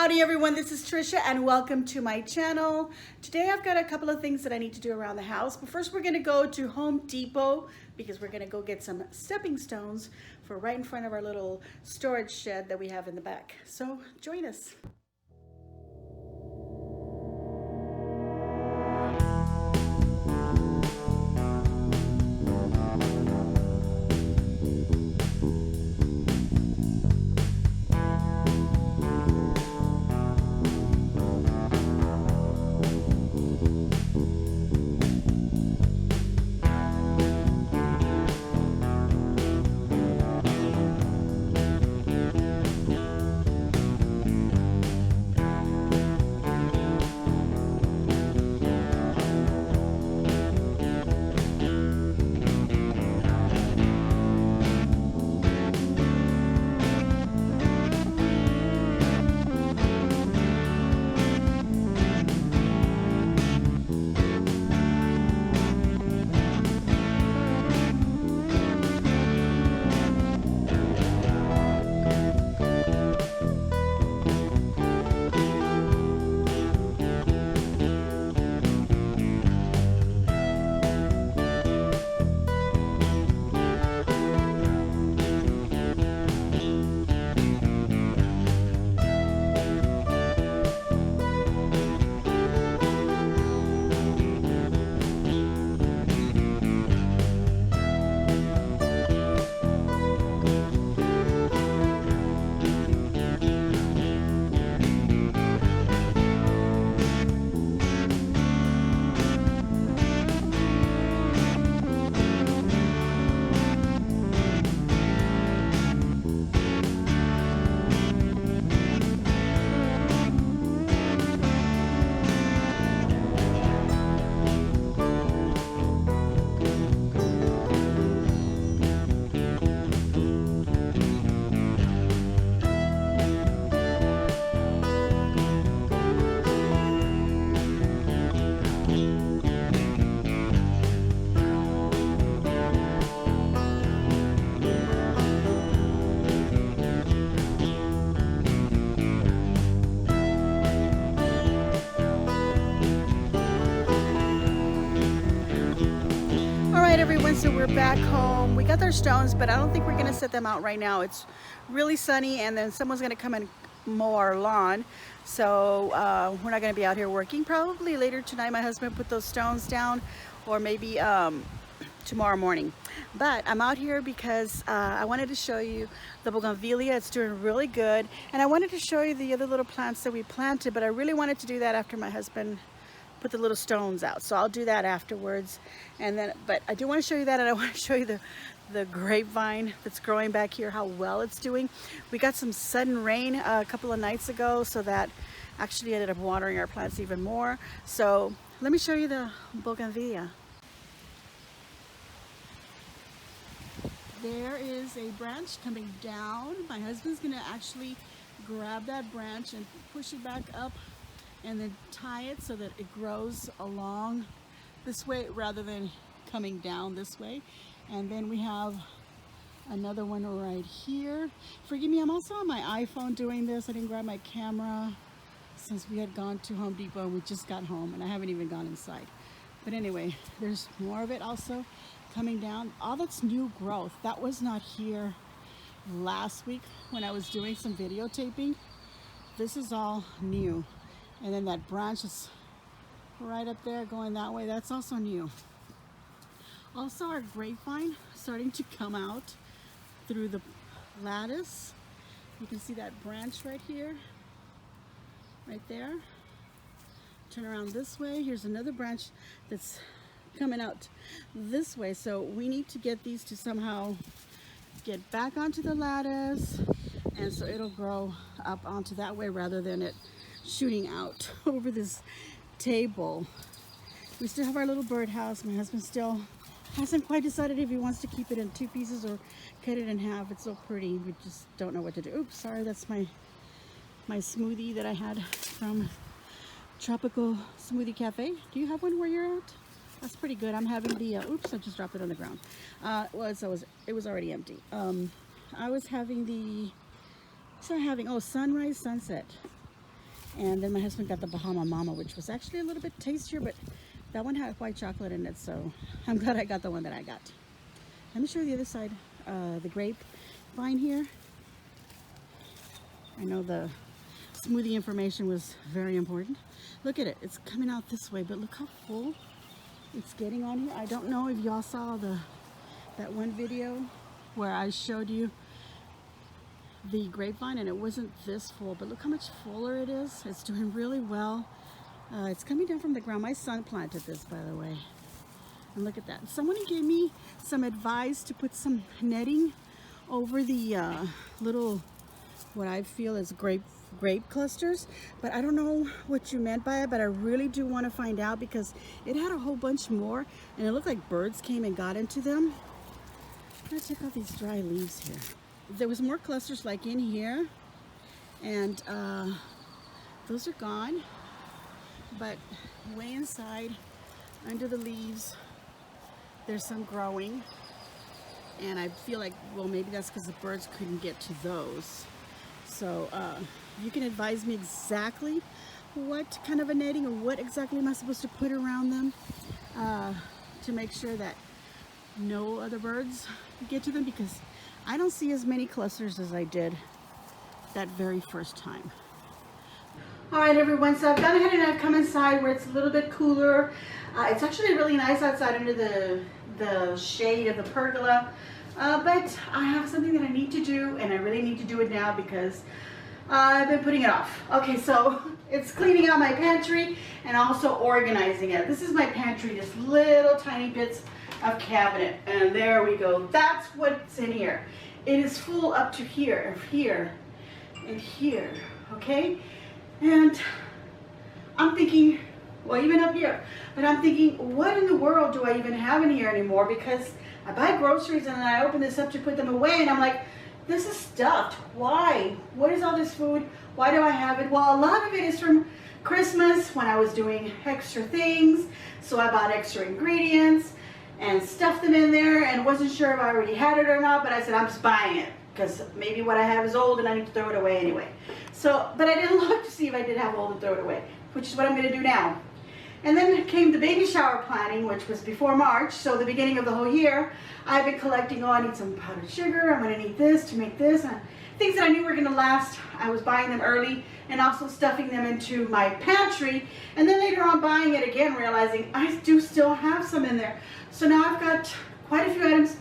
Howdy everyone, this is Tricia and welcome to my channel. Today I've got a couple of things that I need to do around the house, but first we're gonna go to Home Depot because we're gonna go get some stepping stones for right in front of our little storage shed that we have in the back. So join us. Everyone, so we're back home. We got our stones, but I don't think we're gonna set them out right now. It's really sunny and then someone's gonna come and mow our lawn, so we're not gonna be out here working. Probably later tonight my husband put those stones down, or maybe tomorrow morning. But I'm out here because I wanted to show you the bougainvillea. It's doing really good, and I wanted to show you the other little plants that we planted, but I really wanted to do that after my husband put the little stones out, so I'll do that afterwards. And then, but I do want to show you that, and I want to show you the grapevine that's growing back here, how well it's doing. We got some sudden rain a couple of nights ago, so that actually ended up watering our plants even more. So let me show you the bougainvillea. There is a branch coming down. My husband's gonna actually grab that branch and push it back up and then tie it so that it grows along this way rather than coming down this way. And then we have another one right here. Forgive me, I'm also on my iPhone doing this. I didn't grab my camera since we had gone to Home Depot and we just got home and I haven't even gone inside. But anyway, there's more of it also coming down. All that's new growth. That was not here last week when I was doing some videotaping. This is all new. And then that branch is right up there going that way. That's also new. Also, our grapevine starting to come out through the lattice. You can see that branch right here, right there. Turn around this way. Here's another branch that's coming out this way. So we need to get these to somehow get back onto the lattice, and so it'll grow up onto that way rather than it shooting out over this table. We still have our little birdhouse. My husband still hasn't quite decided if he wants to keep it in two pieces or cut it in half. It's so pretty. We just don't know what to do. Oops, sorry, that's my smoothie that I had from Tropical Smoothie Cafe. Do you have one where you're at? That's pretty good. I'm having the, oops, I just dropped it on the ground. It was already empty. I was having the, sunrise, sunset. And then my husband got the Bahama Mama, which was actually a little bit tastier, but that one had white chocolate in it, so I'm glad I got the one that I got. Let me show you the other side, the grapevine here. I know the smoothie information was very important. Look at it, it's coming out this way, but look how full it's getting on here. I don't know if y'all saw that one video where I showed you the grapevine and it wasn't this full, but look how much fuller it is. It's doing really well. It's coming down from the ground. My son planted this, by the way. And look at that. Someone gave me some advice to put some netting over the little, what I feel is grape clusters, but I don't know what you meant by it, but I really do want to find out because it had a whole bunch more and it looked like birds came and got into them. Let's check out these dry leaves here. There was more clusters like in here, and those are gone, but way inside under the leaves there's some growing, and I feel like, well, maybe that's because the birds couldn't get to those. So you can advise me exactly what kind of a netting or what exactly am I supposed to put around them to make sure that no other birds get to them, because I don't see as many clusters as I did that very first time. All right, everyone, so I've gone ahead and I've come inside where it's a little bit cooler. It's actually really nice outside under the shade of the pergola, but I have something that I need to do, and I really need to do it now because I've been putting it off. Okay, so it's cleaning out my pantry and also organizing it. This is my pantry, just little tiny bits of cabinet, and there we go. That's what's in here. It is full up to here, and here, okay? And I'm thinking, well, even up here, but I'm thinking, what in the world do I even have in here anymore? Because I buy groceries and then I open this up to put them away, and I'm like, this is stuffed. Why? What is all this food? Why do I have it? Well, a lot of it is from Christmas when I was doing extra things, so I bought extra ingredients and stuffed them in there and wasn't sure if I already had it or not, but I said I'm just buying it because maybe what I have is old and I need to throw it away anyway. So, but I didn't look to see if I did have old and throw it away, which is what I'm going to do now. And then came the baby shower planning, which was before March, so the beginning of the whole year. I've been collecting, oh, I need some powdered sugar, I'm going to need this to make this, and things that I knew were going to last. I was buying them early and also stuffing them into my pantry, and then later on buying it again, realizing I do still have some in there. So now I've got quite a few items.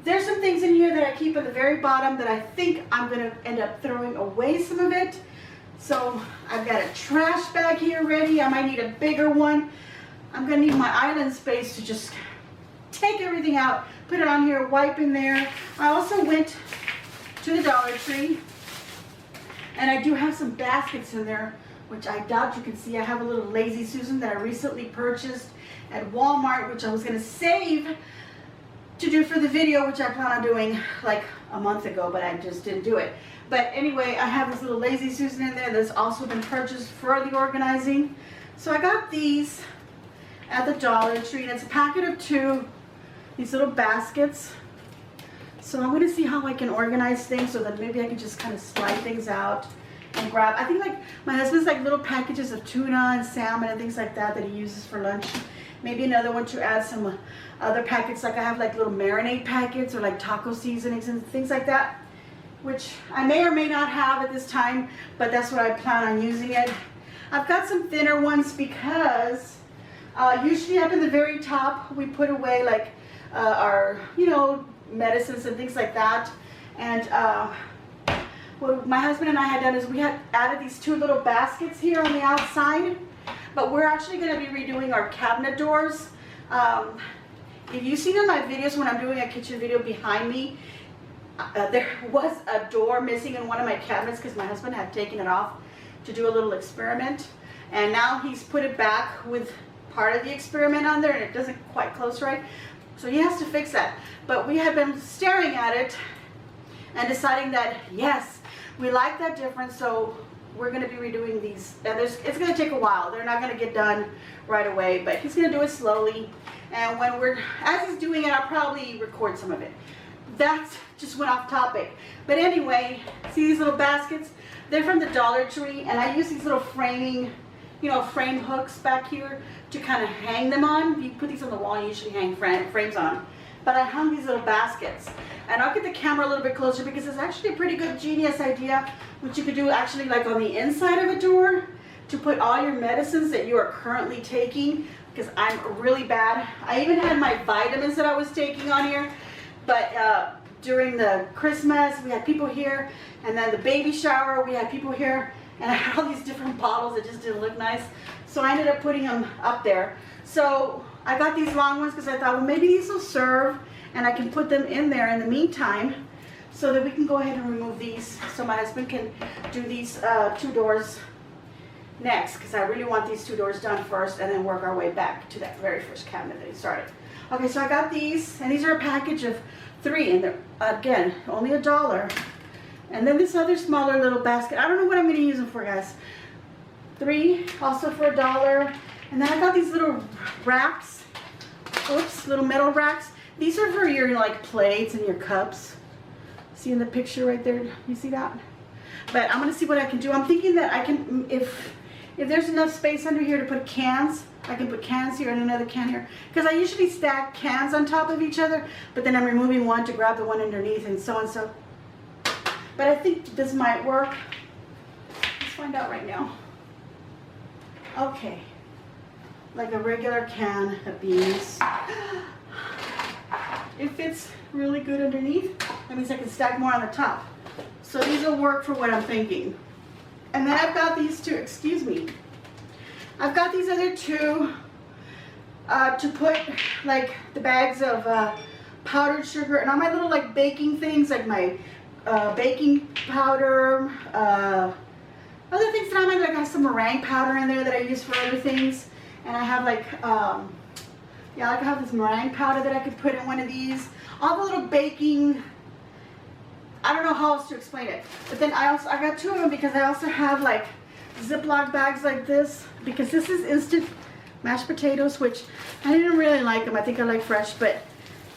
There's some things in here that I keep at the very bottom that I think I'm going to end up throwing away some of it. So I've got a trash bag here ready. I might need a bigger one. I'm going to need my island space to just take everything out, put it on here, wipe in there. I also went to the Dollar Tree, and I do have some baskets in there, which I doubt you can see. I have a little Lazy Susan that I recently purchased at Walmart, which I was going to save to do for the video, which I plan on doing like a month ago, but I just didn't do it. But anyway, I have this little Lazy Susan in there that's also been purchased for the organizing. So I got these at the Dollar Tree, and it's a packet of 2, these little baskets. So I'm going to see how I can organize things so that maybe I can just kind of slide things out and grab. I think like my husband's like little packages of tuna and salmon and things like that he uses for lunch. Maybe another one to add some other packets, like I have like little marinade packets or like taco seasonings and things like that, which I may or may not have at this time, but that's what I plan on using it. I've got some thinner ones because usually up in the very top we put away like our, you know, medicines and things like that. And what my husband and I had done is we had added these 2 little baskets here on the outside, but we're actually going to be redoing our cabinet doors. If you've seen in my videos when I'm doing a kitchen video behind me, there was a door missing in one of my cabinets because my husband had taken it off to do a little experiment, and now he's put it back with part of the experiment on there, and it doesn't quite close right, so he has to fix that. But we had been staring at it and deciding that yes, we like that difference, so we're going to be redoing these, and it's going to take a while. They're not going to get done right away, but he's going to do it slowly, and as he's doing it, I'll probably record some of it. that's just went off topic. But anyway, see these little baskets? They're from the Dollar Tree, and I use these little framing, you know, frame hooks back here to kind of hang them on. You put these on the wall, you usually hang frames on. But I hung these little baskets. And I'll get the camera a little bit closer because it's actually a pretty good genius idea, which you could do actually like on the inside of a door to put all your medicines that you are currently taking, because I'm really bad. I even had my vitamins that I was taking on here, but during the Christmas, we had people here, and then the baby shower, we had people here, and I had all these different bottles that just didn't look nice. So I ended up putting them up there. So I got these long ones because I thought, well, maybe these will serve, and I can put them in there in the meantime so that we can go ahead and remove these so my husband can do these 2 doors next, because I really want these 2 doors done first and then work our way back to that very first cabinet that he started. Okay, so I got these, and these are a package of 3, and they're, again, only $1. And then this other smaller little basket, I don't know what I'm going to use them for, guys. 3, also for $1. And then I got these little racks, oops, little metal racks. These are for your like plates and your cups. See in the picture right there, you see that? But I'm going to see what I can do. I'm thinking that I can, if there's enough space under here to put cans, I can put cans here and another can here. Because I usually stack cans on top of each other, but then I'm removing one to grab the one underneath and so on so. But I think this might work. Let's find out right now. Okay. Like a regular can of beans. It fits really good underneath. That means I can stack more on the top. So these will work for what I'm thinking. And then I've got these 2, excuse me. I've got these other 2 to put like the bags of powdered sugar and all my little like baking things, like my baking powder, other things that I might, like I have some meringue powder in there that I use for other things. And I have like, yeah, like I have this meringue powder that I could put in one of these. All the little baking, I don't know how else to explain it. But then I got 2 of them because I also have like Ziploc bags like this, because this is instant mashed potatoes, which I didn't really like them. I think I like fresh, but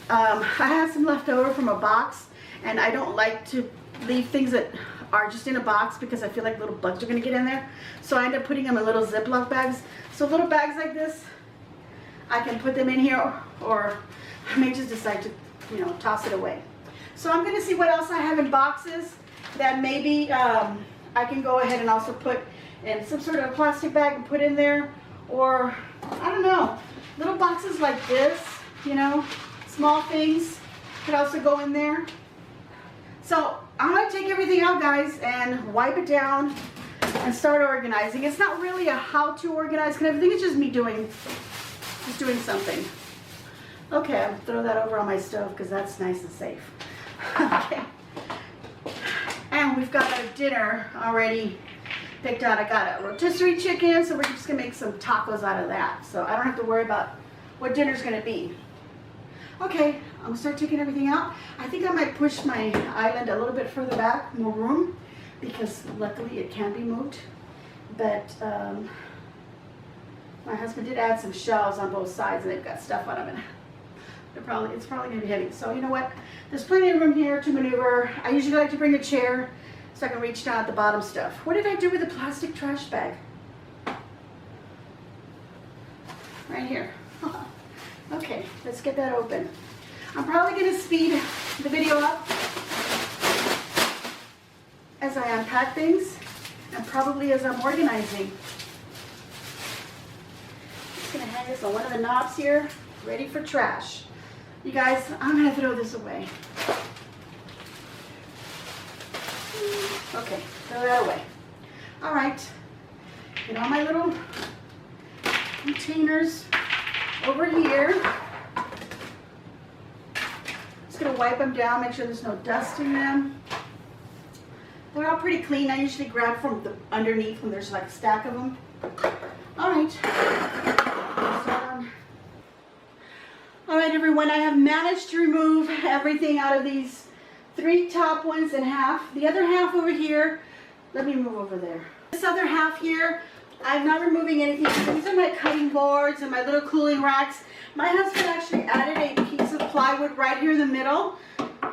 I had some left over from a box, and I don't like to leave things that are just in a box because I feel like little bugs are going to get in there. So I end up putting them in little Ziploc bags. So little bags like this, I can put them in here, or I may just decide to, you know, toss it away. So I'm going to see what else I have in boxes that maybe I can go ahead and also put in some sort of a plastic bag and put in there. Or, I don't know, little boxes like this, you know, small things could also go in there. So I'm going to take everything out, guys, and wipe it down and start organizing. It's not really a how to organize kind of thing. It's just me doing something. Okay, I'll throw that over on my stove because that's nice and safe. Okay. And we've got our dinner already picked out. I got a rotisserie chicken, so we're just going to make some tacos out of that. So I don't have to worry about what dinner's going to be. Okay, I'm going to start taking everything out. I think I might push my island a little bit further back, more room, because luckily it can be moved. But my husband did add some shelves on both sides, and they've got stuff on them. And it's probably going to be heavy. So you know what? There's plenty of room here to maneuver. I usually like to bring a chair so I can reach down at the bottom stuff. What did I do with the plastic trash bag? Right here. Okay, let's get that open. I'm probably going to speed the video up as I unpack things, and probably as I'm organizing. Just going to hang this on one of the knobs here, ready for trash. You guys, I'm going to throw this away. Okay, throw that away. All right, get all my little containers over here. Just gonna wipe them down, make sure there's no dust in them. They're all pretty clean. I usually grab from the underneath when there's like a stack of them. All right. All right, everyone, I have managed to remove everything out of these 3 top ones and half. The other half over here, let me move over there. This other half here, I'm not removing anything. These are my cutting boards and my little cooling racks. My husband actually added a piece of plywood right here in the middle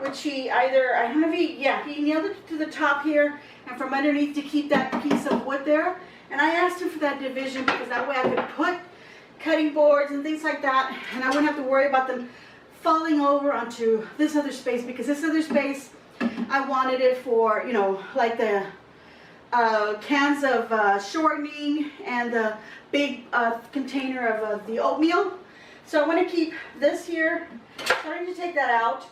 which he either, I don't know if he, yeah, he nailed it to the top here and from underneath to keep that piece of wood there. And I asked him for that division because that way I could put cutting boards and things like that, and I wouldn't have to worry about them falling over onto this other space, because this other space, I wanted it for, you know, like the cans of shortening and the big container of the oatmeal. So I want to keep this here. Starting to take that out.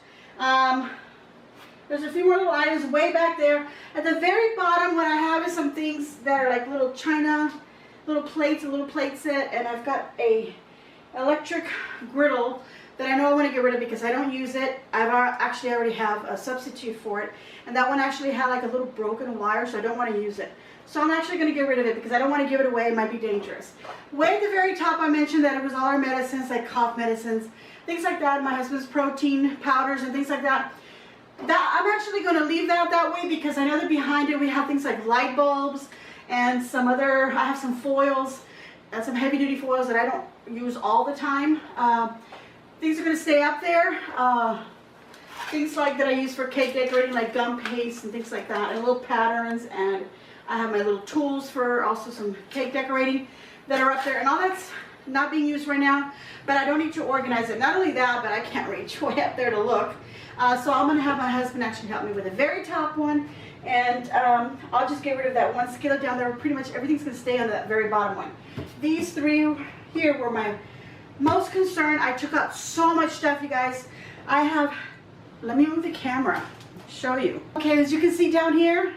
There's a few more little items way back there. At the very bottom, what I have is some things that are like little china, little plates, a little plate set, and I've got a electric griddle that I know I want to get rid of because I don't use it. I've actually already have a substitute for it, and that one actually had like a little broken wire, so I don't want to use it. So I'm actually going to get rid of it because I don't want to give it away. It might be dangerous. Way at the very top, I mentioned that it was all our medicines, like cough medicines, things like that, my husband's protein powders and things like that. I'm actually going to leave that way because I know that behind it we have things like light bulbs and some other, I have some foils and some heavy duty foils that I don't use all the time. Things are going to stay up there. Things like that I use for cake decorating, like gum paste and things like that, and little patterns, and I have my little tools for also some cake decorating that are up there, and all that's not being used right now, but I don't need to organize it. Not only that, but I can't reach way up there to look. So I'm going to have my husband actually help me with the very top one, and I'll just get rid of that one skillet down there. Pretty much everything's going to stay on that very bottom one. These three here were my most concerned. I took out so much stuff, you guys. I have, let me move the camera, show you. Okay, as you can see down here,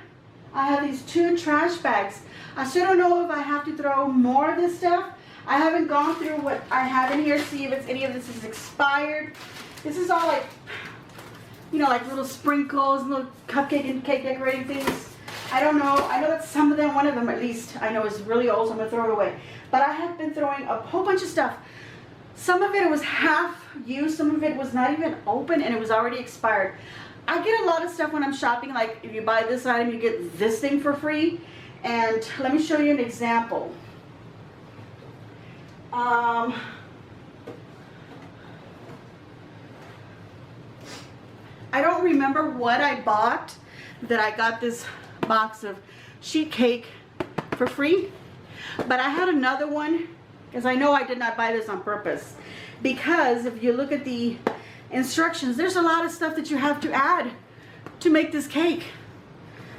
I have these 2 trash bags. I still don't know if I have to throw more of this stuff. I haven't gone through what I have in here, see if it's any of this is expired. This is all like, you know, like little sprinkles, little cupcake and cake decorating things. I don't know. I know that some of them, one of them at least, I know is really old, so I'm going to throw it away. But I have been throwing a whole bunch of stuff. Some of it was half used, some of it was not even open, and it was already expired. I get a lot of stuff when I'm shopping, like if you buy this item, you get this thing for free. And let me show you an example. I don't remember what I bought that I got this box of sheet cake for free, but I had another one, because I know I did not buy this on purpose, because if you look at the instructions, there's a lot of stuff that you have to add to make this cake.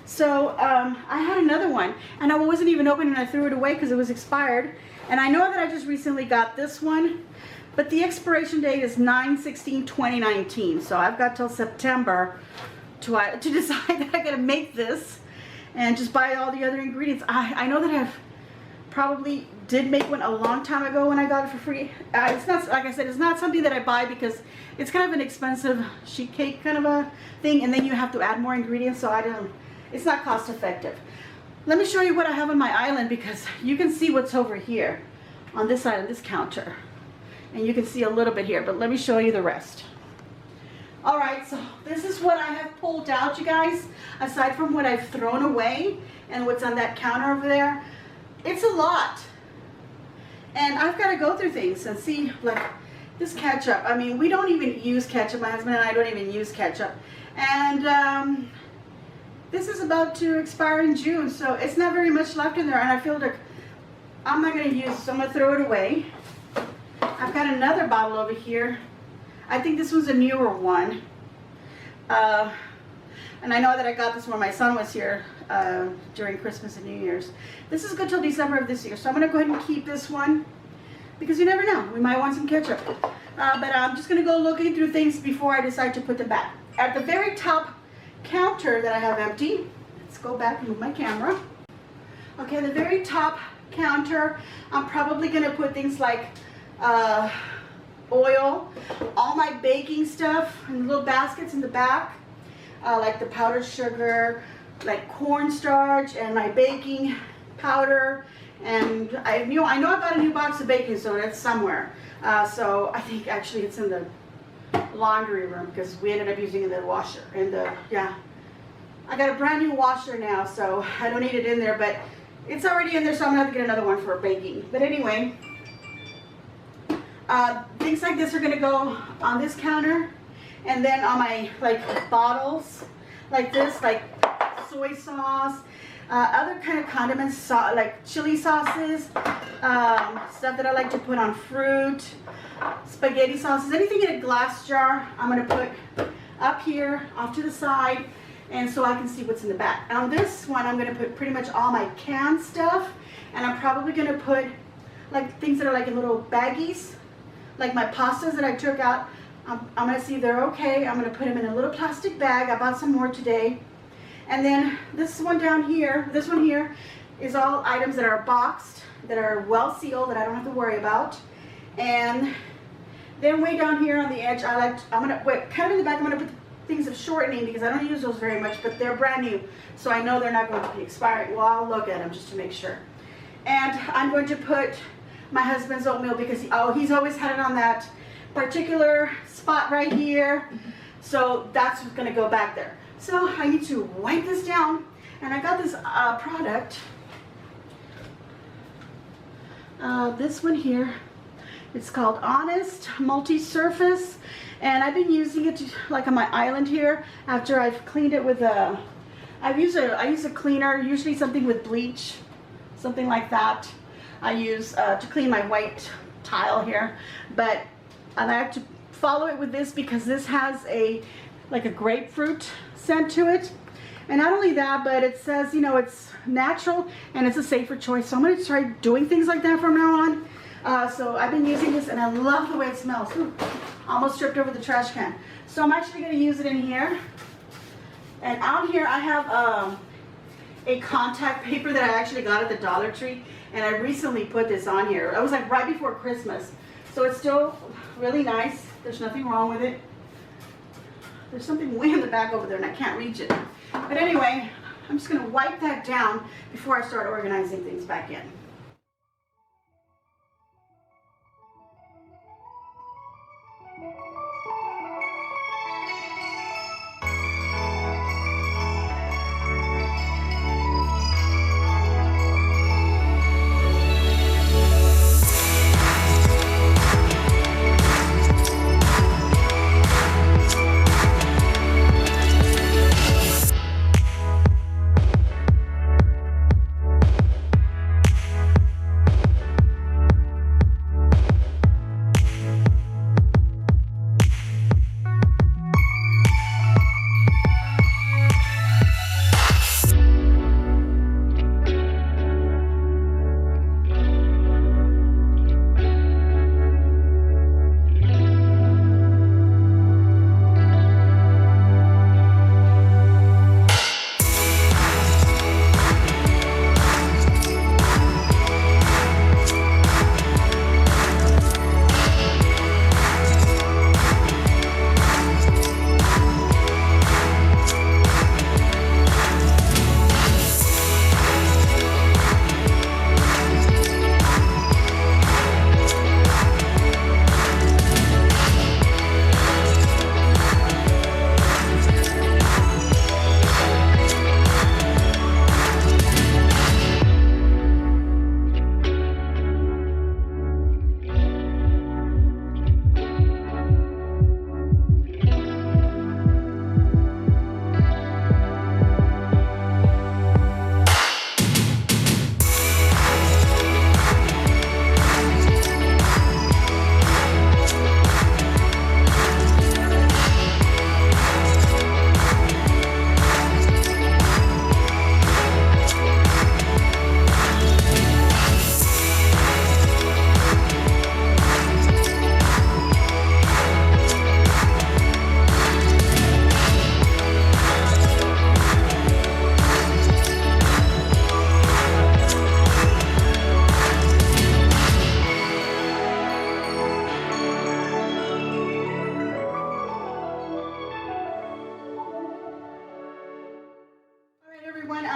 So I had another one, and I wasn't even open, and I threw it away because it was expired. And I know that I just recently got this one, but the expiration date is 9/16/2019. So I've got till September to decide that I gotta make this and just buy all the other ingredients. I know that I've probably did make one a long time ago when I got it for free. It's not, like I said, it's not something that I buy because it's kind of an expensive sheet cake kind of a thing, and then you have to add more ingredients, so it's not cost effective. Let me show you what I have on my island, because you can see what's over here on this side of this counter, and you can see a little bit here, but let me show you the rest. All right, so this is what I have pulled out, you guys, aside from what I've thrown away and what's on that counter over there. It's a lot, and I've got to go through things and see, like this ketchup. I mean, we don't even use ketchup. My husband and I don't even use ketchup, and this is about to expire in June, so it's not very much left in there, and I feel like I'm not going to use it, so I'm going to throw it away. I've got another bottle over here. I think this one's a newer one, and I know that I got this when my son was here during Christmas and New Year's. This is good till December of this year, so I'm going to go ahead and keep this one, because you never know, we might want some ketchup. But I'm just going to go looking through things before I decide to put them back. At the very top counter that I have empty, let's go back and move my camera. Okay, the very top counter, I'm probably going to put things like oil, all my baking stuff, and little baskets in the back, like the powdered sugar, like cornstarch, and my baking powder. And I know I got a new box of baking soda. It's somewhere. So I think actually it's in the laundry room, because we ended up using the washer. And yeah, I got a brand new washer now, so I don't need it in there, but it's already in there, so I'm gonna have to get another one for baking. But anyway, things like this are gonna go on this counter, And then on my like bottles like this, like soy sauce, other kind of condiments, like chili sauces, stuff that I like to put on fruit, spaghetti sauces, anything in a glass jar, I'm going to put up here off to the side, and so I can see what's in the back. On this one, I'm going to put pretty much all my canned stuff, and I'm probably going to put like things that are like in little baggies, like my pastas that I took out. I'm going to see if they're okay. I'm going to put them in a little plastic bag. I bought some more today. And then this one down here, this one here is all items that are boxed, that are well sealed, that I don't have to worry about. And then way down here on the edge, kind of in the back, I'm going to put things of shortening because I don't use those very much, but they're brand new. So I know they're not going to be expiring. Well, I'll look at them just to make sure. And I'm going to put my husband's oatmeal because he's always had it on that particular spot right here. So that's what's going to go back there. So I need to wipe this down, and I got this product, this one here. It's called Honest Multi-Surface, and I've been using it like on my island here after I've cleaned it with I use a cleaner, usually something with bleach, something like that. I use to clean my white tile here, but I like to follow it with this because this has like a grapefruit scent to it. And not only that, but it says, you know, it's natural and it's a safer choice. So I'm going to try doing things like that from now on. So I've been using this and I love the way it smells. Ooh, almost tripped over the trash can. So I'm actually going to use it in here. And out here I have a contact paper that I actually got at the Dollar Tree. And I recently put this on here. It was like right before Christmas. So it's still really nice. There's nothing wrong with it. There's something way in the back over there and I can't reach it. But anyway, I'm just going to wipe that down before I start organizing things back in.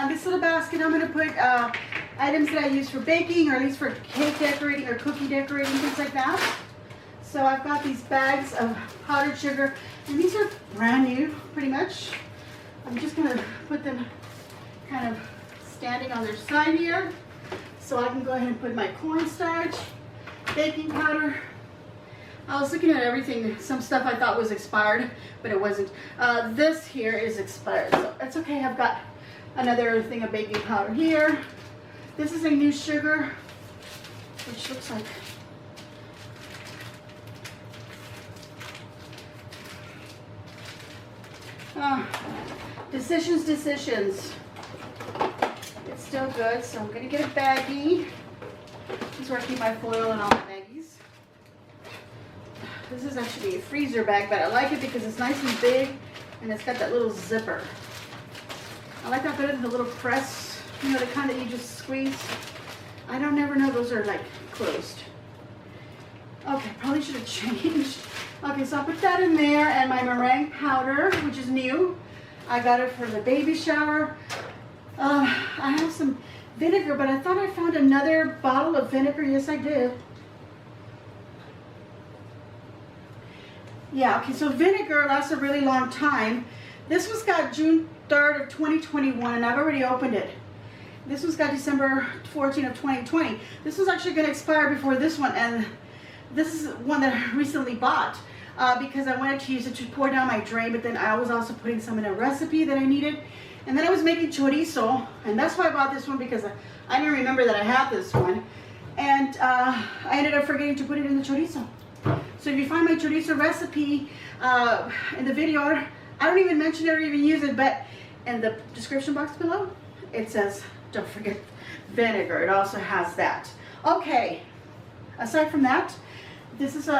This little basket I'm going to put items that I use for baking, or at least for cake decorating or cookie decorating, things like that. So I've got these bags of powdered sugar, and these are brand new, pretty much. I'm just going to put them kind of standing on their side here, so I can go ahead and put my cornstarch, baking powder, I was looking at everything, some stuff I thought was expired, but it wasn't. This here is expired, so it's okay. I've got another thing of baking powder here. This is a new sugar, which looks like decisions. It's still good, so I'm gonna get a baggie. This is where I keep my foil and all my baggies. This is actually a freezer bag, but I like it because it's nice and big and it's got that little zipper. I like that better than the little press, you know, the kind that you just squeeze. I don't never know those are like closed. Okay, probably should have changed. Okay, so I'll put that in there, and my meringue powder, which is new. I got it for the baby shower. I have some vinegar, but I thought I found another bottle of vinegar. Yes, I did. Yeah, okay, so vinegar lasts a really long time. This one's got June 3rd of 2021, and I've already opened it. This one's got December 14th of 2020. This was actually going to expire before this one, and this is one that I recently bought because I wanted to use it to pour down my drain, but then I was also putting some in a recipe that I needed. And then I was making chorizo, and that's why I bought this one, because I didn't remember that I had this one. And I ended up forgetting to put it in the chorizo. So if you find my chorizo recipe in the video, I don't even mention it or even use it, but in the description box below, it says, don't forget vinegar. It also has that. Okay, aside from that, this is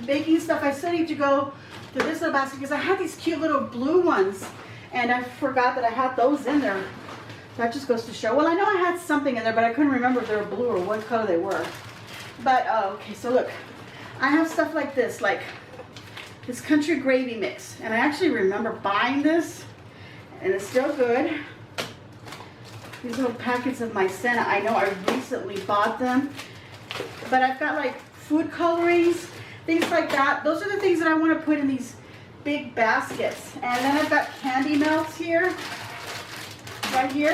baking stuff. I still need to go to this little basket because I had these cute little blue ones, and I forgot that I had those in there. That just goes to show. Well, I know I had something in there, but I couldn't remember if they were blue or what color they were. But, okay, so look. I have stuff like this country gravy mix. And I actually remember buying this, and it's still good. These little packets of Mycena, I know I recently bought them. But I've got like food colorings, things like that. Those are the things that I want to put in these big baskets. And then I've got candy melts here, right here.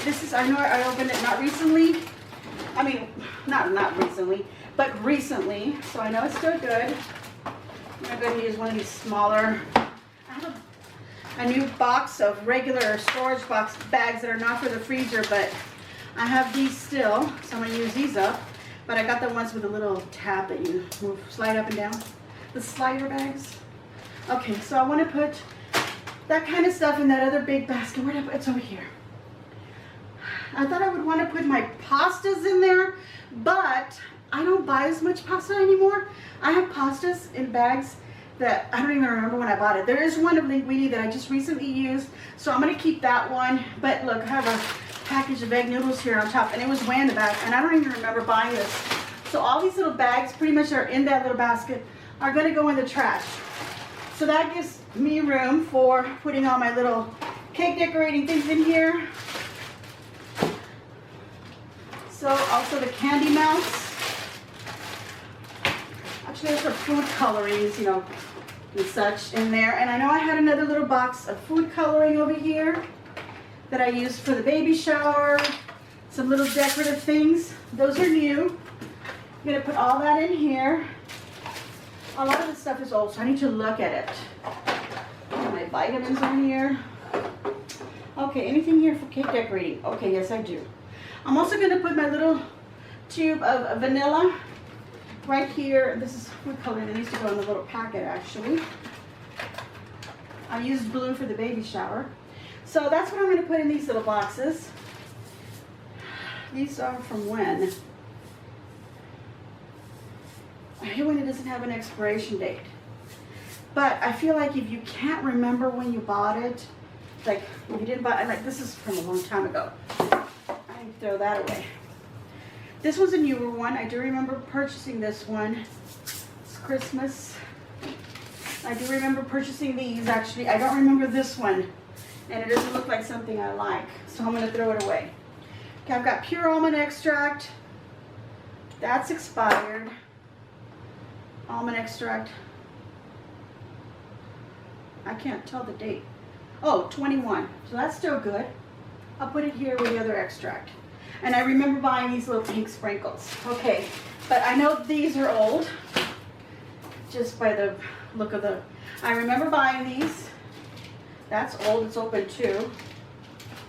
This is, I know I opened it not recently. I mean, not recently, but recently. So I know it's still good. I'm going to use one of these smaller. I have a new box of regular storage box bags that are not for the freezer, but I have these still, so I'm going to use these up. But I got the ones with a little tab that you move, slide up and down. The slider bags. Okay, so I want to put that kind of stuff in that other big basket. Where did I put it? It's over here. I thought I would want to put my pastas in there, but I don't buy as much pasta anymore. I have pastas in bags that I don't even remember when I bought it. There is one of linguine that I just recently used, so I'm going to keep that one. But look, I have a package of egg noodles here on top, and it was way in the back, and I don't even remember buying this. So all these little bags pretty much are in that little basket are going to go in the trash. So that gives me room for putting all my little cake decorating things in here. So also the candy melts. Actually, there's some food colorings, you know, and such in there. And I know I had another little box of food coloring over here that I used for the baby shower. Some little decorative things. Those are new. I'm going to put all that in here. A lot of this stuff is old, so I need to look at it. My vitamins are in here. Okay, anything here for cake decorating? Okay, yes I do. I'm also going to put my little tube of vanilla right here. This is food coloring that needs to go in the little packet actually. I used blue for the baby shower. So that's what I'm going to put in these little boxes. These are from when? I hate when it doesn't have an expiration date. But I feel like if you can't remember when you bought it, like if you didn't buy it, like this is from a long time ago. I throw that away. This was a newer one. I do remember purchasing this one. It's Christmas. I do remember purchasing these actually. I don't remember this one. And it doesn't look like something I like. So I'm going to throw it away. Okay, I've got pure almond extract. That's expired. Almond extract. I can't tell the date. Oh, 21. So that's still good. I'll put it here with the other extract. And I remember buying these little pink sprinkles. Okay, but I know these are old. just by the look of the, I remember buying these. That's old, it's open too.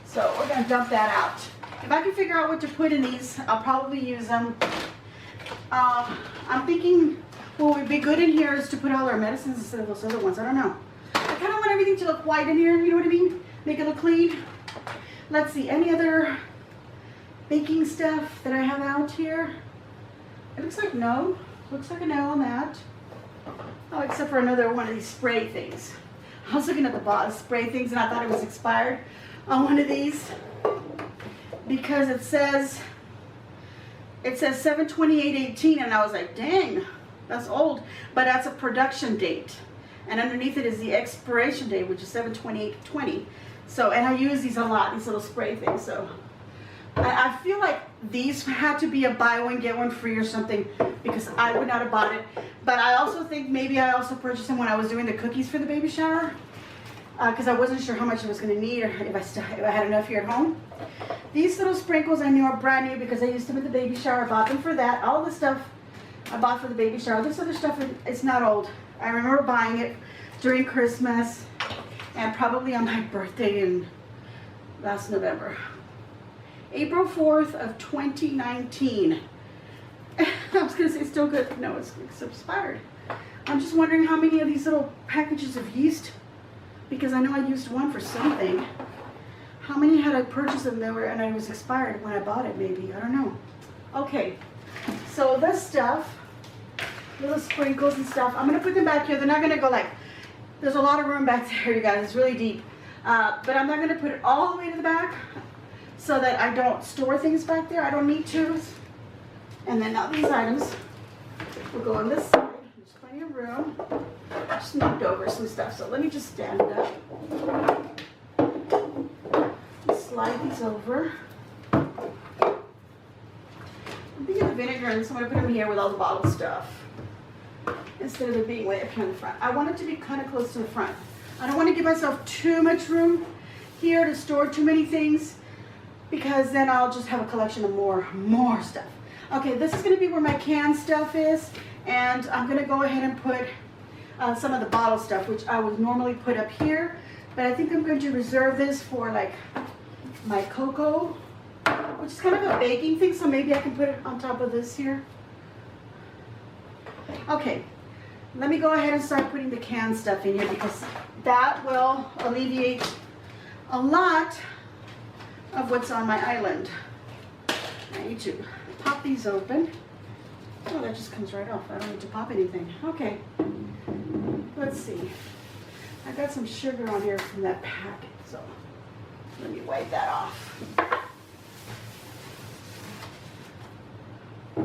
So we're gonna dump that out. If I can figure out what to put in these, I'll probably use them. I'm thinking what would be good in here is to put all our medicines instead of those other ones. I don't know. I kind of want everything to look white in here, you know what I mean? Make it look clean. Let's see, any other baking stuff that I have out here? It looks like no. Looks like a no on that. Oh, except for another one of these spray things. I was looking at the box spray things and I thought it was expired on one of these because it says 7/28/18 and I was like, dang, that's old, but that's a production date. And underneath it is the expiration date, which is 7/28/20. So, and I use these a lot, these little spray things. So I feel like these had to be a buy one get one free or something because I would not have bought it. But I also think maybe I also purchased them when I was doing the cookies for the baby shower because I wasn't sure how much I was going to need or if I had enough here at home. These little sprinkles I knew are brand new because I used them at the baby shower. I bought them for that. All the stuff I bought for the baby shower. This other stuff, it's not old. I remember buying it during Christmas and probably on my birthday in last November. April 4th of 2019. I was going to say it's still good. No, it's expired. I'm just wondering how many of these little packages of yeast, because I know I used one for something. How many had I purchased them there and it was expired when I bought it maybe? I don't know. Okay, so this stuff, little sprinkles and stuff, I'm going to put them back here. They're not going to go like, there's a lot of room back there, you guys. It's really deep. But I'm not going to put it all the way to the back so that I don't store things back there. I don't need to. And then now these items will go on this side. There's plenty of room. I just knocked over some stuff, so let me just stand it up. Slide these over. I'm thinking of the vinegar, and so I'm going to put them here with all the bottled stuff instead of it being way up here in the front. I want it to be kind of close to the front. I don't want to give myself too much room here to store too many things because then I'll just have a collection of more stuff. Okay, this is going to be where my canned stuff is, and I'm going to go ahead and put some of the bottle stuff, which I would normally put up here, but I think I'm going to reserve this for like my cocoa, which is kind of a baking thing, so maybe I can put it on top of this here. Okay, let me go ahead and start putting the canned stuff in here because that will alleviate a lot of what's on my island. I need to pop these open. Oh, that just comes right off. I don't need to pop anything. Okay, let's see. I got some sugar on here from that packet, so let me wipe that off. I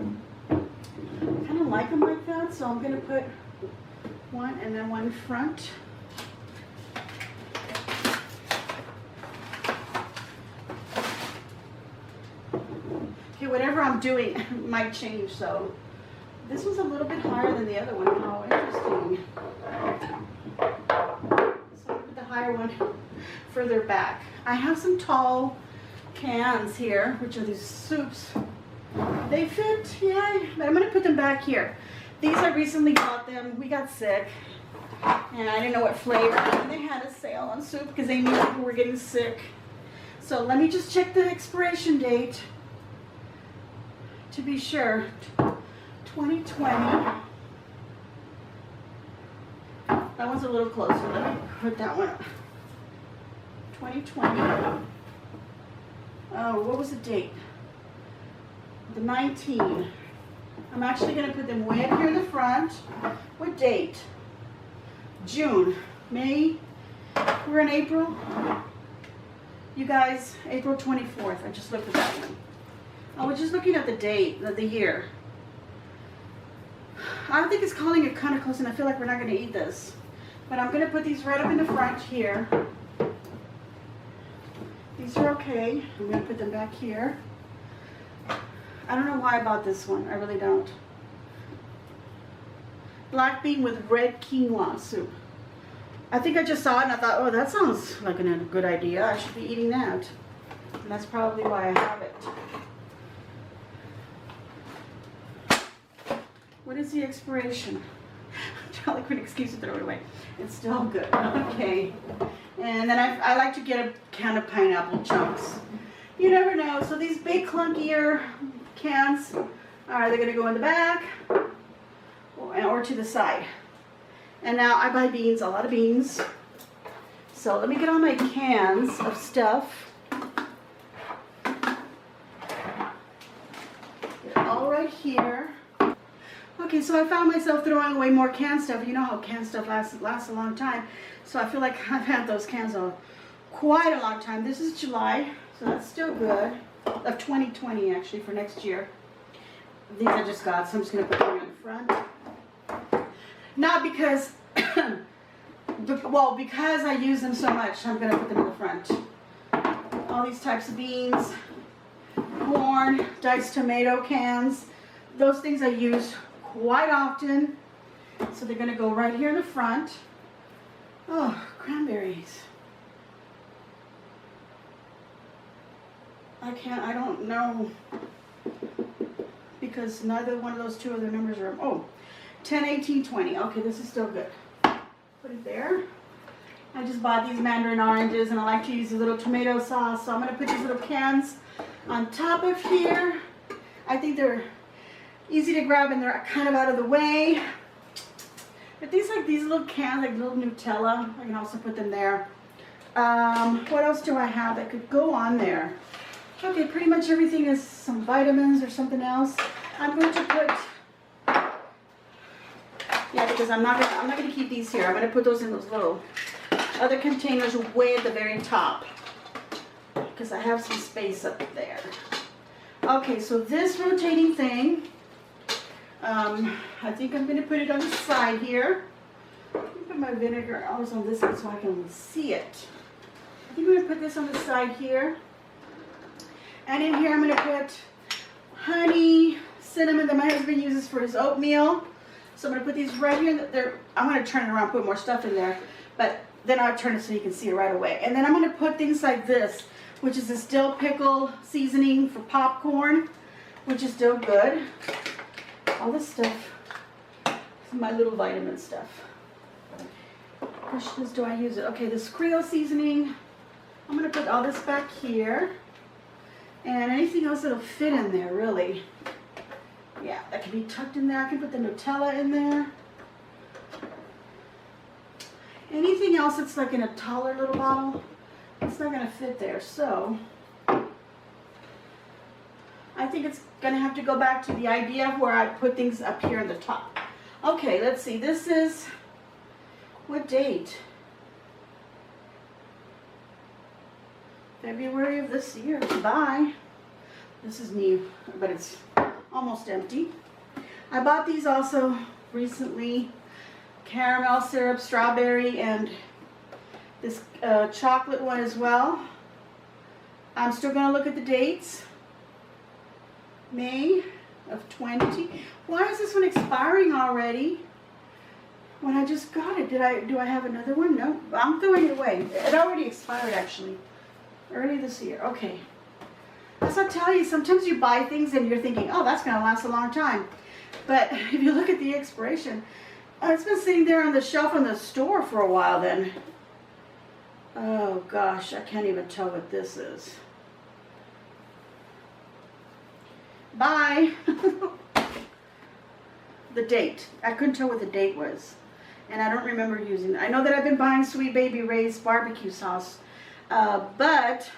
kind of like them like that, so I'm going to put one and then one in front. Okay, whatever I'm doing might change, so this one's a little bit higher than the other one. How interesting. So I'll put the higher one further back. I have some tall cans here, which are these soups. They fit, yay, but I'm going to put them back here. These I recently bought them. We got sick, and I didn't know what flavor. And they had a sale on soup because they knew people were getting sick. So let me just check the expiration date to be sure. 2020. That one's a little closer. Let me put that one up. 2020. Oh, what was the date? The 19. I'm actually going to put them way up here in the front. What date? June. May. We're in April. You guys, April 24th. I just looked at that one. I was just looking at the date, the year. I think it's calling it kind of close, and I feel like we're not going to eat this. But I'm going to put these right up in the front here. These are okay. I'm going to put them back here. I don't know why I bought this one. I really don't. Black bean with red quinoa soup. I think I just saw it and I thought, oh, that sounds like a good idea. I should be eating that. And that's probably why I have it. What is the expiration? eloquent excuse to throw it away. It's still good. Okay. And then I like to get a can of pineapple chunks. You never know. So these big clunkier cans, are they going to go in the back or to the side? And now I buy beans, a lot of beans. So let me get all my cans of stuff. They're all right here. Okay, so I found myself throwing away more canned stuff. You know how canned stuff lasts a long time. So I feel like I've had those cans quite a long time. This is July, so that's still good. Of 2020 actually, for next year. These I just got, so I'm just going to put them in the front. Not because, well, because I use them so much, I'm going to put them in the front. All these types of beans, corn, diced tomato cans. Those things I use quite often. So they're going to go right here in the front. Oh, cranberries. I don't know, because neither one of those two other numbers are, oh, 10, 18, 20. Okay, this is still good. Put it there. I just bought these mandarin oranges and I like to use a little tomato sauce, so I'm going to put these little cans on top of here. I think they're easy to grab and they're kind of out of the way. But these little cans, like little Nutella, I can also put them there. What else do I have that could go on there? Okay, pretty much everything is some vitamins or something else. I'm going to put, yeah, because I'm not gonna keep these here. I'm gonna put those in those little other containers way at the very top, because I have some space up there. Okay, so this rotating thing, I think I'm gonna put it on the side here. Let me put my vinegar always on this side so I can see it. I think I'm gonna put this on the side here. And in here I'm going to put honey, cinnamon that my husband uses for his oatmeal. So I'm going to put these right here. I'm going to turn it around, put more stuff in there. But then I'll turn it so you can see it right away. And then I'm going to put things like this, which is this dill pickle seasoning for popcorn, which is still good. All this stuff is my little vitamin stuff. Which do I use it? Okay, this Creole seasoning. I'm going to put all this back here. And anything else that'll fit in there, really. Yeah, that can be tucked in there. I can put the Nutella in there. Anything else that's like in a taller little bottle, it's not going to fit there. So, I think it's going to have to go back to the idea of where I put things up here in the top. Okay, let's see. This is, what date? February of this year. Bye. This is new, but it's almost empty. I bought these also recently. Caramel syrup, strawberry, and this chocolate one as well. I'm still going to look at the dates. May of 20. Why is this one expiring already? When I just got it, do I have another one? No, I'm throwing it away. It already expired actually. Early this year. Okay. As I tell you, sometimes you buy things and you're thinking, oh, that's going to last a long time. But if you look at the expiration, it's been sitting there on the shelf in the store for a while then. Oh gosh, I can't even tell what this is. Bye. The date. I couldn't tell what the date was. And I don't remember using it. I know that I've been buying Sweet Baby Ray's barbecue sauce. But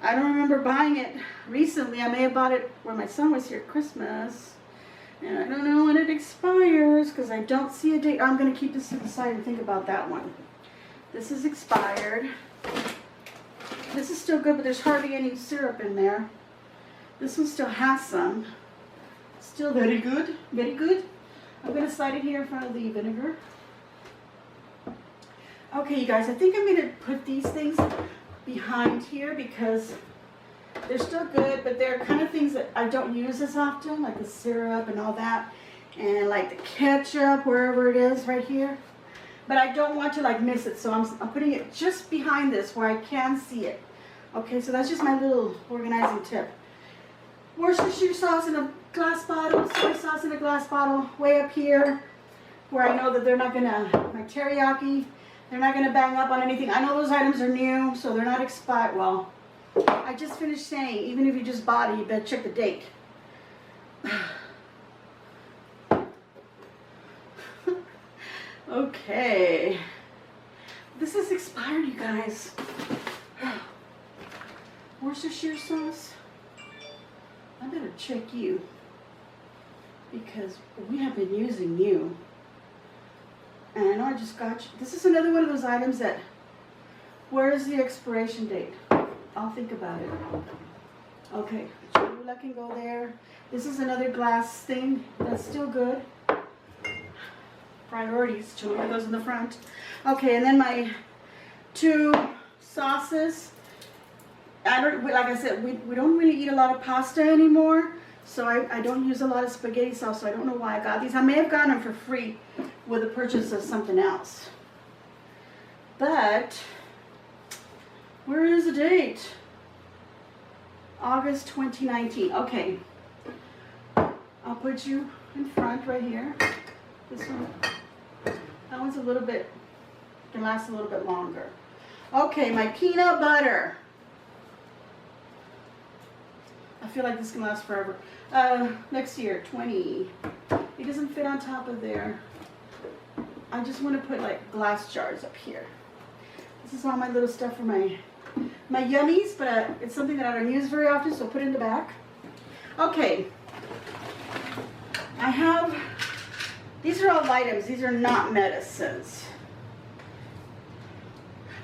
I don't remember buying it recently. I may have bought it when my son was here at Christmas. And I don't know when it expires because I don't see a date. I'm going to keep this to the side and think about that one. This is expired. This is still good, but there's hardly any syrup in there. This one still has some. Still very good. Very good. I'm going to slide it here in front of the vinegar. Okay, you guys, I think I'm going to put these things behind here because they're still good, but they're kind of things that I don't use as often, like the syrup and all that, and like the ketchup, wherever it is, right here. But I don't want to like miss it, so I'm putting it just behind this where I can see it. Okay, so that's just my little organizing tip. Worcestershire sauce in a glass bottle, soy sauce in a glass bottle, way up here. where I know that they're not gonna, my teriyaki, they're not gonna bang up on anything. I know those items are new, so they're not expired. Well, I just finished saying, even if you just bought it, you better check the date. Okay. This is expired, you guys. Worcestershire sauce. I better check you because we have been using you. And I know I just got you. This is another one of those items that, where is the expiration date? I'll think about it. Okay, Cholula can go there. This is another glass thing that's still good. Priorities, Cholula goes in the front. Okay, and then my 2 sauces. Like I said, we don't really eat a lot of pasta anymore, so I don't use a lot of spaghetti sauce, so I don't know why I got these. I may have gotten them for free with the purchase of something else. But, where is the date? August 2019. Okay. I'll put you in front right here. This one. That one's a little bit, can last a little bit longer. Okay, my peanut butter. I feel like this can last forever. Next year, 20. It doesn't fit on top of there. I just want to put like glass jars up here. This is all my little stuff for my yummies, but it's something that I don't use very often, so I'll put it in the back. Okay. I have, these are all items. These are not medicines.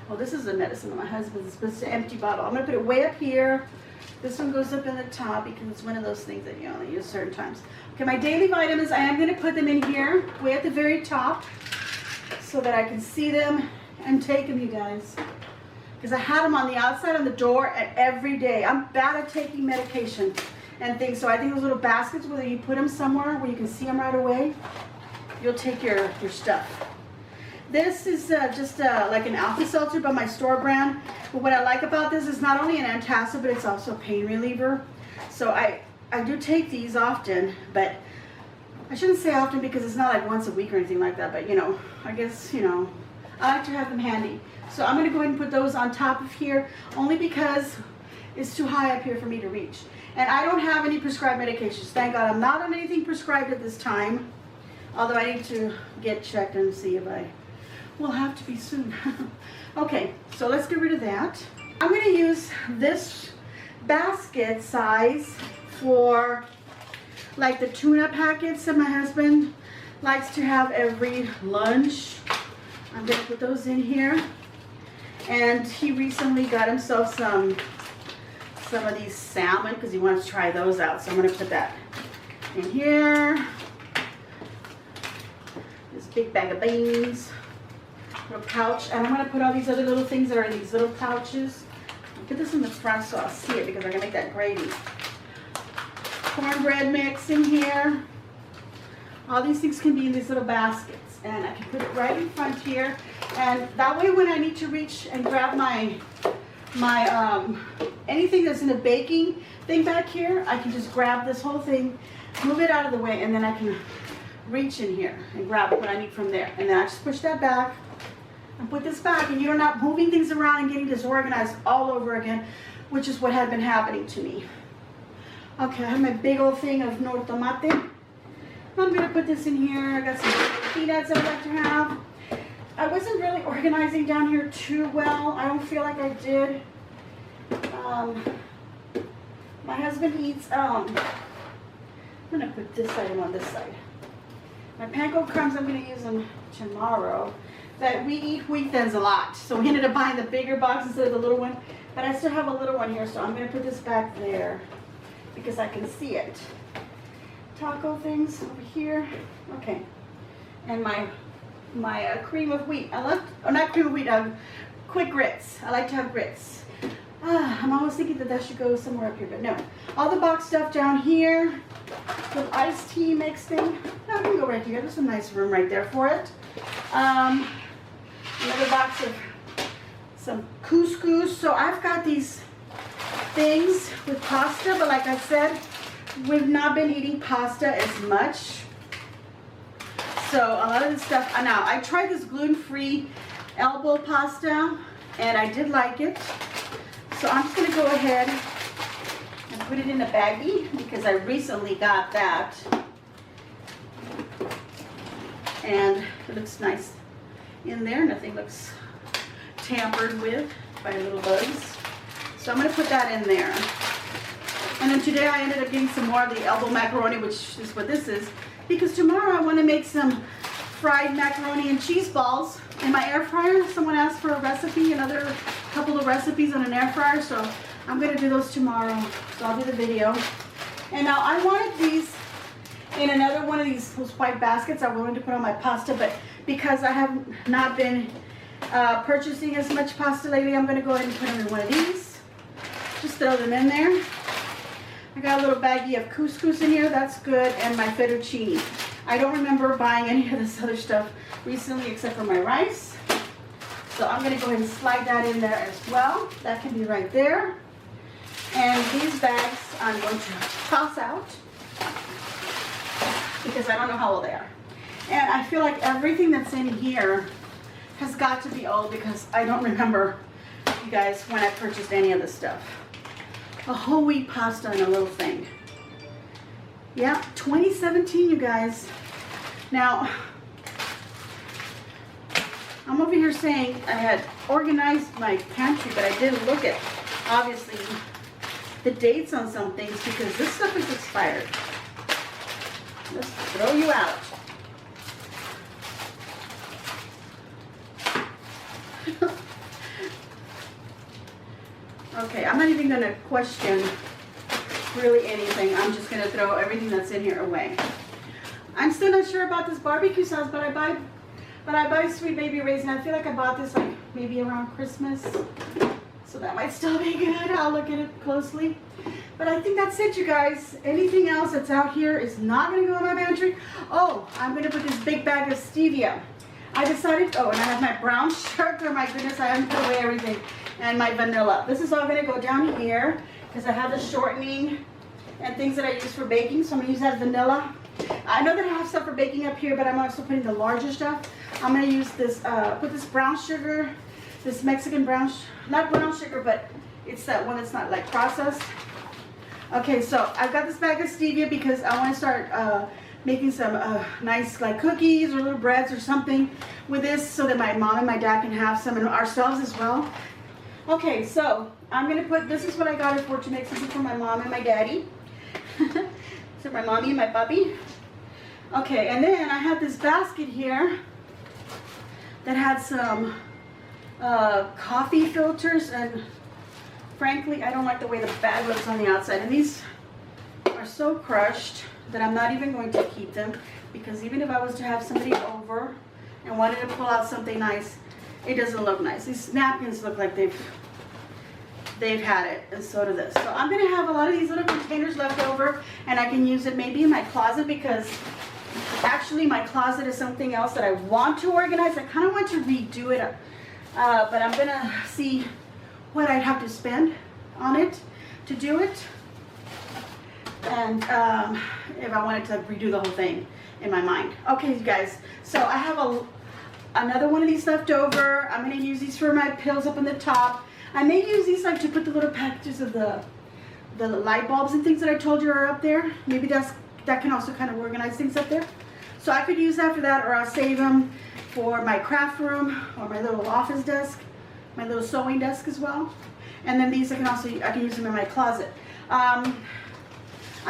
Well, this is a medicine of my husband's. It's an empty bottle. I'm going to put it way up here. This one goes up in the top because it's one of those things that you only use certain times. Okay, my daily vitamins, I am going to put them in here, way at the very top, so that I can see them and take them, you guys. Because I had them on the outside on the door every day. I'm bad at taking medication and things, so I think those little baskets, whether you put them somewhere where you can see them right away, you'll take your stuff. This is just like an Alka-Seltzer by my store brand. But what I like about this is not only an antacid, but it's also a pain reliever. So I do take these often, but I shouldn't say often because it's not like once a week or anything like that. But you know, I guess, you know, I like to have them handy. So I'm going to go ahead and put those on top of here, only because it's too high up here for me to reach. And I don't have any prescribed medications. Thank God I'm not on anything prescribed at this time. Although I need to get checked and see if I will have to be soon. Okay, so let's get rid of that. I'm going to use this basket size for like the tuna packets that my husband likes to have every lunch. I'm going to put those in here. And he recently got himself some of these salmon because he wants to try those out. So I'm going to put that in here. This big bag of beans. Little pouch, and I'm going to put all these other little things that are in these little pouches. I'll put this in the front so I'll see it because I'm going to make that gravy. Cornbread mix in here. All these things can be in these little baskets, and I can put it right in front here, and that way when I need to reach and grab my anything that's in a baking thing back here, I can just grab this whole thing, move it out of the way, and then I can reach in here and grab what I need from there. And then I just push that back and put this back, and you're not moving things around and getting disorganized all over again, which is what had been happening to me. Okay, I have my big old thing of no tomate. I'm going to put this in here. I got some peanuts that I like to have. I wasn't really organizing down here too well. I don't feel like I did. My husband eats, I'm going to put this item on this side. My panko crumbs, I'm going to use them tomorrow. But we eat wheat thins a lot, so we ended up buying the bigger box instead of the little one. But I still have a little one here, so I'm going to put this back there because I can see it. Taco things over here. Okay. And my cream of wheat. I love, oh, not cream of wheat, quick grits. I like to have grits. I'm always thinking that should go somewhere up here, but no. All the box stuff down here. The iced tea mix thing. No, I can go right here. There's a nice room right there for it. Another box of some couscous. So I've got these things with pasta, but like I said, we've not been eating pasta as much. So a lot of this stuff, now I tried this gluten-free elbow pasta and I did like it. So I'm just gonna go ahead and put it in a baggie because I recently got that. And it looks nice in there. Nothing looks tampered with by little bugs. So I'm gonna put that in there. And then today I ended up getting some more of the elbow macaroni, which is what this is, because tomorrow I want to make some fried macaroni and cheese balls in my air fryer. Someone asked for a recipe, another couple of recipes on an air fryer, so I'm going to do those tomorrow. So I'll do the video. And now I wanted these in another one of those white baskets I wanted to put on my pasta, but because I have not been purchasing as much pasta lately, I'm going to go ahead and put them in one of these. Just throw them in there. I got a little baggie of couscous in here, that's good, and my fettuccine. I don't remember buying any of this other stuff recently except for my rice. So I'm going to go ahead and slide that in there as well. That can be right there. And these bags I'm going to toss out because I don't know how old they are. And I feel like everything that's in here has got to be old because I don't remember, you guys, when I purchased any of this stuff. A whole wheat pasta in a little thing. Yeah, 2017, you guys. Now, I'm over here saying I had organized my pantry, but I didn't look at, obviously, the dates on some things because this stuff is expired. Let's throw you out. Okay, I'm not even going to question really anything. I'm just going to throw everything that's in here away. I'm still not sure about this barbecue sauce, but I buy Sweet Baby Raisin. I feel like I bought this like maybe around Christmas. So that might still be good. I'll look at it closely. But I think that's it, you guys. Anything else that's out here is not going to go in my pantry. Oh, I'm going to put this big bag of stevia. I decided, oh, and I have my brown sugar. My goodness, I haven't put away everything. And my vanilla. This is all going to go down here because I have the shortening and things that I use for baking. So I'm going to use that vanilla. I know that I have stuff for baking up here, but I'm also putting the larger stuff. I'm going to use this, put this brown sugar, this Mexican brown, not brown sugar, but it's that one that's not like processed. Okay, so I've got this bag of stevia because I want to start making some nice like cookies or little breads or something with this so that my mom and my dad can have some and ourselves as well. Okay, so I'm going to put, this is what I got it for, to make something for my mom and my daddy. So my mommy and my puppy. Okay, and then I have this basket here that had some coffee filters, and frankly, I don't like the way the bag looks on the outside. And these are so crushed that I'm not even going to keep them, because even if I was to have somebody over and wanted to pull out something nice, it doesn't look nice. These napkins look like they've had it, and so do this. So I'm going to have a lot of these little containers left over, and I can use it maybe in my closet, because actually my closet is something else that I want to organize. I kind of want to redo it, but I'm going to see what I'd have to spend on it to do it, and if I wanted to redo the whole thing in my mind. Okay, you guys, so I have another one of these left over. I'm going to use these for my pills up on the top. I may use these like to put the little packages of the light bulbs and things that I told you are up there. Maybe that can also kind of organize things up there. So I could use that for that, or I'll save them for my craft room or my little office desk, my little sewing desk as well. And then these I can use them in my closet. I'm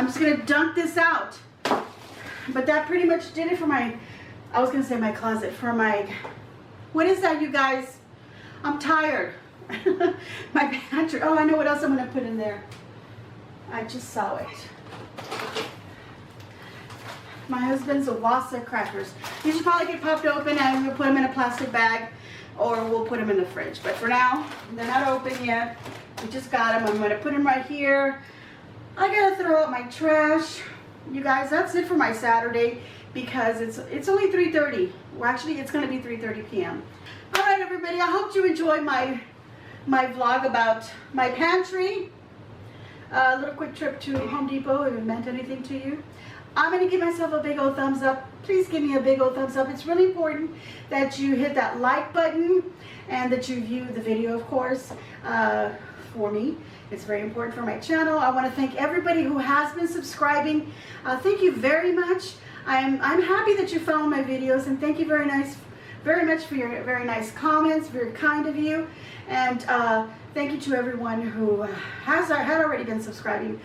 just going to dump this out. But that pretty much did it for my, I was going to say my closet, for my, what is that, you guys? I'm tired. My pantry. Oh, I know what else I'm going to put in there. I just saw it. My husband's Wassa crackers. These should probably get popped open, and we'll put them in a plastic bag, or we'll put them in the fridge. But for now, they're not open yet. We just got them. I'm going to put them right here. I got to throw out my trash. You guys, that's it for my Saturday, because it's only 3:30. Well, actually, it's going to be 3:30 p.m. All right, everybody. I hope you enjoyed my vlog about my pantry. A little quick trip to Home Depot, if it meant anything to you. I'm going to give myself a big old thumbs up please give me a big old thumbs up. It's really important that you hit that like button and that you view the video, of course, for me. It's very important for my channel. I want to thank everybody who has been subscribing. Thank you very much. I'm happy that you found my videos, and thank you very much for your very nice comments. Very kind of you. And thank you to everyone who had already been subscribing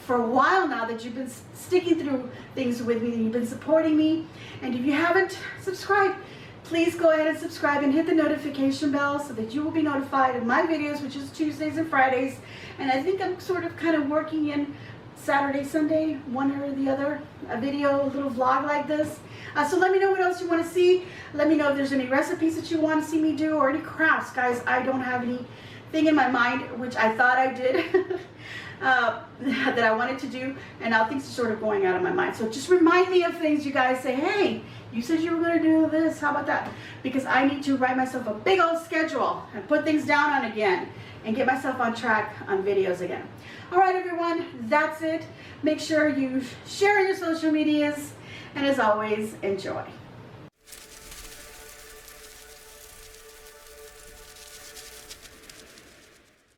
for a while now, that you've been sticking through things with me, and you've been supporting me. And if you haven't subscribed, please go ahead and subscribe and hit the notification bell so that you will be notified of my videos, which is Tuesdays and Fridays. And I think I'm kind of working in Saturday, Sunday, one or the other, a video, a little vlog like this. So let me know what else you want to see. Let me know if there's any recipes that you want to see me do, or any crafts. Guys, I don't have anything in my mind, which I thought I did, that I wanted to do, and now things are sort of going out of my mind. So just remind me of things. You guys say, hey, you said you were going to do this, how about that? Because I need to write myself a big old schedule and put things down on again and get myself on track on videos again. All right, everyone, that's it. Make sure you share your social medias, and as always, enjoy.